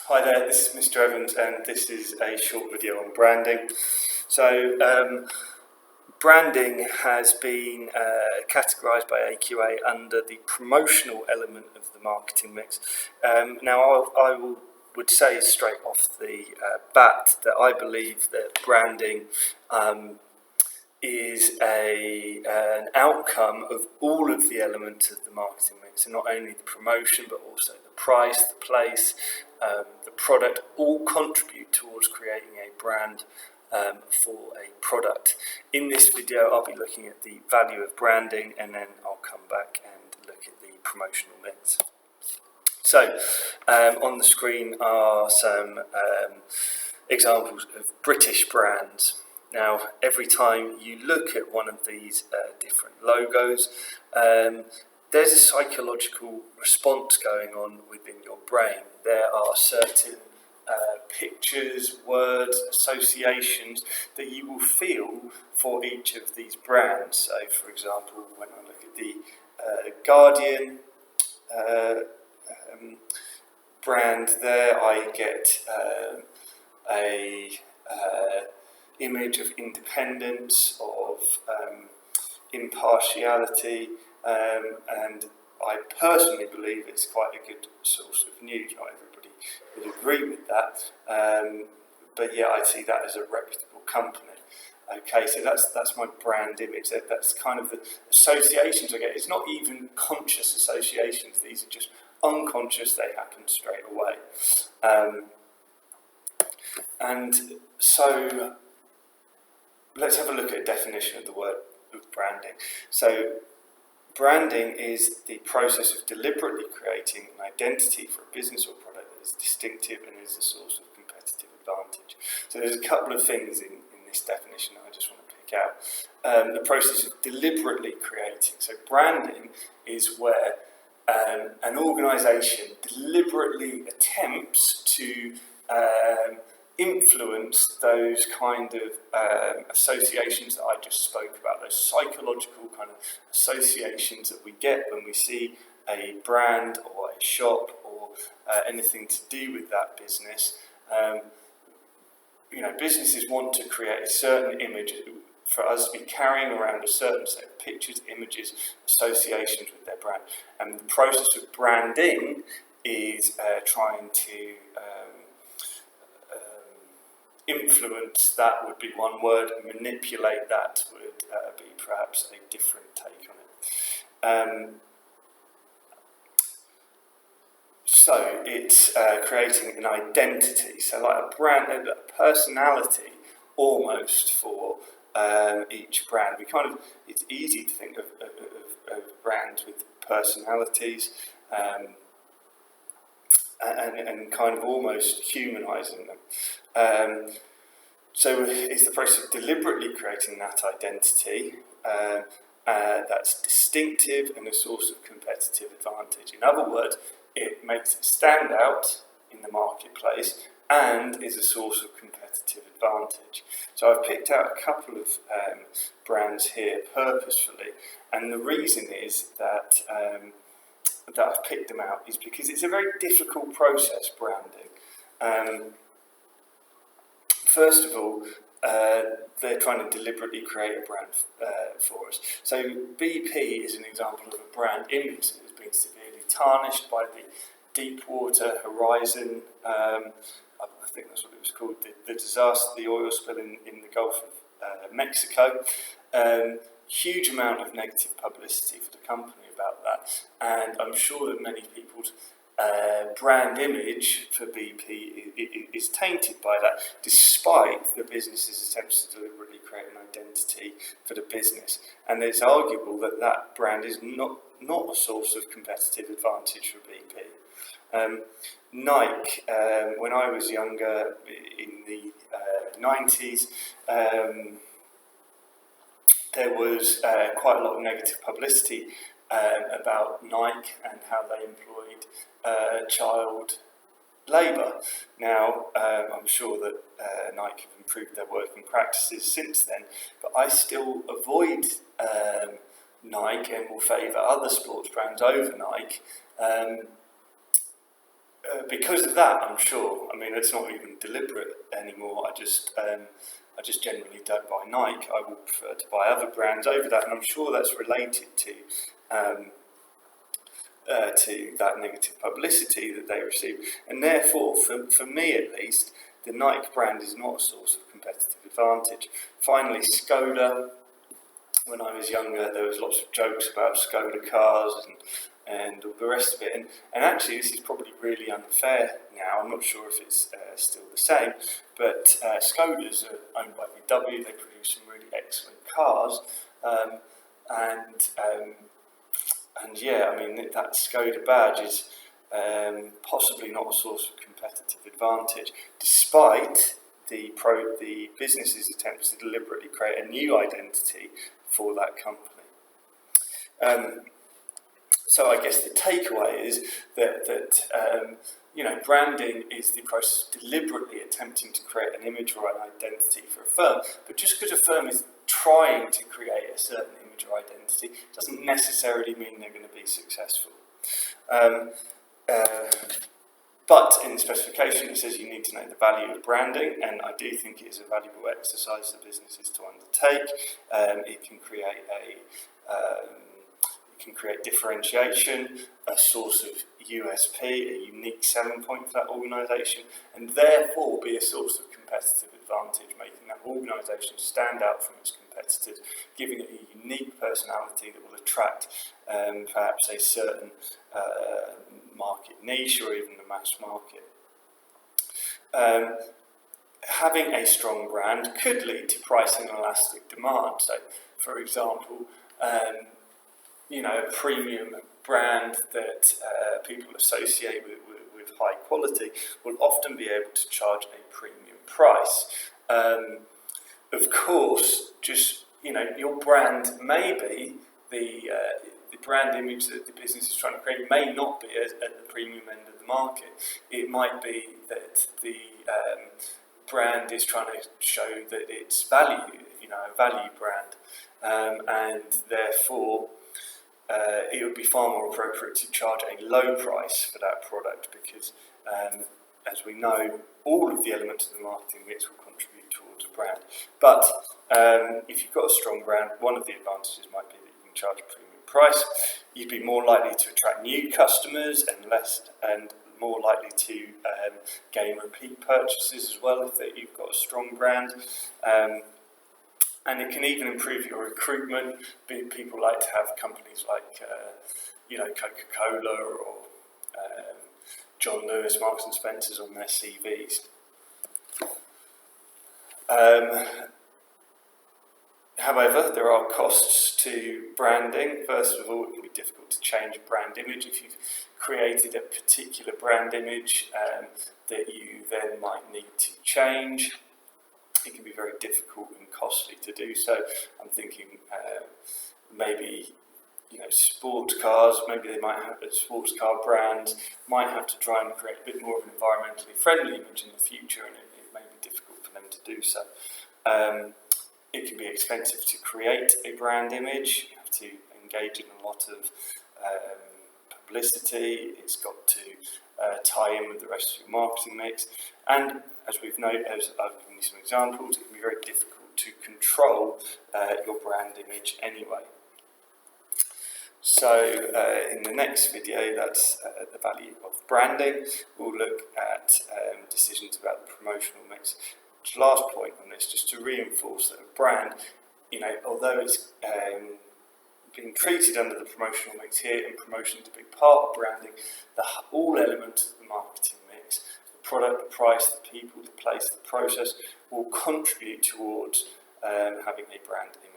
Hi there, this is Mr. Evans and this is a short video on branding. Branding has been categorised by AQA under the promotional element of the marketing mix. Would say straight off the bat that I believe that branding is an outcome of all of the elements of the marketing mix, and not only the promotion but also the price, the place, the product, all contribute towards creating a brand for a product. In this video I'll be looking at the value of branding, and then I'll come back and look at the promotional mix. So on the screen are some examples of British brands. Now, every time you look at one of these different logos, there's a psychological response going on within your brain. There are certain pictures, words, associations that you will feel for each of these brands. So, for example, when I look at the Guardian brand there, I get a image of independence, of impartiality, and I personally believe it's quite a good source of news. Not everybody would agree with that, but yeah, I see that as a reputable company. Okay, so that's my brand image. That's kind of the associations I get. It's not even conscious associations. These are just unconscious. They happen straight away. And so let's have a look at a definition of the word of branding. So branding is the process of deliberately creating an identity for a business or product that is distinctive and is a source of competitive advantage. So there's a couple of things in this definition that I just want to pick out. The process of deliberately creating. So branding is where an organisation deliberately attempts to influence those kind of associations that I just spoke about, those psychological kind of associations that we get when we see a brand or a shop or anything to do with that business. Businesses want to create a certain image for us to be carrying around a certain set of pictures, images, associations with their brand. And the process of branding is trying to influence, that would be one word, manipulate that would be perhaps a different take on it. So it's creating an identity, so like a brand, a personality almost for each brand. It's easy to think of brands with personalities and kind of almost humanising them. So it's the process of deliberately creating that identity that's distinctive and a source of competitive advantage. In other words, it makes it stand out in the marketplace and is a source of competitive advantage. So I've picked out a couple of brands here purposefully, and the reason is that I've picked them out is because it's a very difficult process, branding. First of all, they're trying to deliberately create a brand for us. So BP is an example of a brand image that has been severely tarnished by the Deepwater Horizon, I think that's what it was called, the disaster, the oil spill in the Gulf of Mexico. Huge amount of negative publicity for the company about that, and I'm sure that many people's brand image for BP is tainted by that, despite the business's attempts to deliberately create an identity for the business. And it's arguable that that brand is not a source of competitive advantage for BP. Nike, when I was younger, in the 90s, there was quite a lot of negative publicity about Nike and how they employed child labour. Now, I'm sure that Nike have improved their working practices since then, but I still avoid Nike and will favour other sports brands over Nike because of that, I'm sure. I mean, it's not even deliberate anymore. I just generally don't buy Nike. I would prefer to buy other brands over that, and I'm sure that's related to that negative publicity that they receive. And therefore, for me at least, the Nike brand is not a source of competitive advantage. Finally, Skoda. When I was younger, there was lots of jokes about Skoda cars and all the rest of it. And actually, this is probably really unfair now. I'm not sure if it's still the same, but Skodas are owned by VW. They produce some really excellent cars, and yeah, I mean that Skoda badge is possibly not a source of competitive advantage, despite the business's attempts to deliberately create a new identity for that company. So I guess the takeaway is that branding is the process of deliberately attempting to create an image or an identity for a firm. But just because a firm is trying to create a certain image or identity doesn't necessarily mean they're going to be successful. But in the specification it says you need to know the value of branding, and I do think it is a valuable exercise for businesses to undertake. It can create differentiation, a source of USP, a unique selling point for that organisation, and therefore be a source of competitive advantage, making that organisation stand out from its competitors, giving it a unique personality that will attract perhaps a certain market niche or even the mass market. Having a strong brand could lead to pricing and elastic demand. So, for example, a premium brand that people associate with high quality will often be able to charge a premium price. Of course, just your brand may be the brand image that the business is trying to create may not be at the premium end of the market. It might be that the brand is trying to show that it's value, a value brand, and therefore it would be far more appropriate to charge a low price for that product because, as we know, all of the elements of the marketing mix will contribute towards a brand. But if you've got a strong brand, one of the advantages might be that you can charge a premium price. You'd be more likely to attract new customers and more likely to gain repeat purchases as well if you've got a strong brand. And it can even improve your recruitment. People like to have companies like, Coca-Cola or John Lewis, Marks and Spencer's on their CVs. However, there are costs to branding. First of all, it can be difficult to change brand image. If you've created a particular brand image that you then might need to change, it can be very difficult and costly to do so. I'm thinking maybe sports cars, maybe they might have a sports car brand, might have to try and create a bit more of an environmentally friendly image in the future, and it may be difficult for them to do so. It can be expensive to create a brand image. You have to engage in a lot of publicity. It's got to tie in with the rest of your marketing mix. And as we've noted, as I've given you some examples, it can be very difficult to control your brand image anyway. So in the next video, that's the value of branding. We'll look at decisions about the promotional mix. Last point on this, just to reinforce that a brand, although it's being treated under the promotional mix here, and promotion is a big part of branding, all elements of the marketing mix, the product, the price, the people, the place, the process, will contribute towards having a brand image.